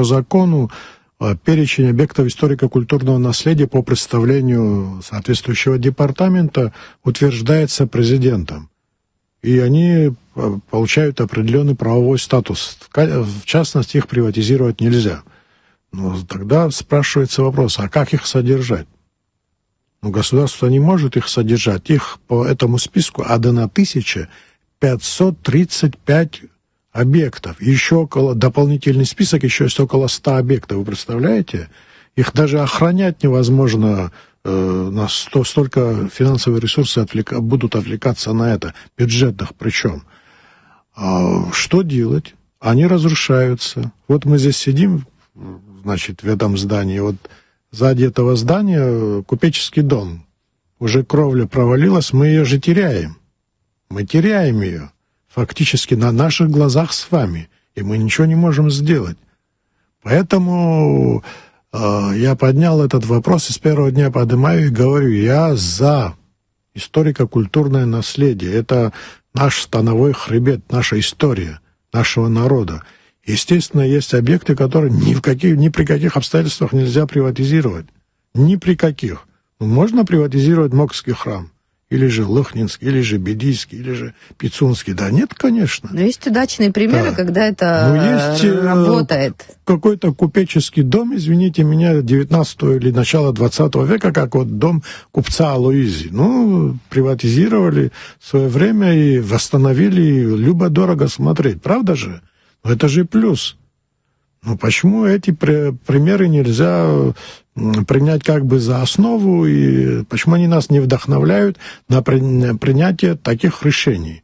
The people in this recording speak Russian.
По закону перечень объектов историко-культурного наследия по представлению соответствующего департамента утверждается президентом. И они получают определенный правовой статус. В частности, их приватизировать нельзя. Но тогда спрашивается вопрос, а как их содержать? Ну, государство не может их содержать. Их по этому списку 1535 объектов. Еще дополнительный список, еще есть около 100 объектов. Вы представляете? Их даже охранять невозможно. Столько финансовые ресурсы будут отвлекаться на это, бюджетных причем. Что делать? Они разрушаются. Вот мы здесь сидим, значит, в этом здании. Вот сзади этого здания купеческий дом. Уже кровля провалилась, мы ее же теряем. Мы теряем ее фактически на наших глазах с вами. И мы ничего не можем сделать. Поэтому я поднял этот вопрос и с первого дня поднимаю и говорю, я за историко-культурное наследие. Это наш становой хребет, наша история нашего народа. Естественно, есть объекты, которые ни при каких обстоятельствах нельзя приватизировать. Ни при каких. Можно приватизировать Мокский храм, или же Лохнинский, или же Бедийский, или же Пицунский. Да нет, конечно. Но есть удачные примеры, когда это работает. Какой-то купеческий дом, извините меня, 19 или начала 20 века, как вот дом купца Алоизи. Приватизировали в свое время и восстановили, и любо-дорого смотреть. Правда же? Но это же плюс. Почему эти примеры нельзя принять как бы за основу, и почему они нас не вдохновляют на принятие таких решений?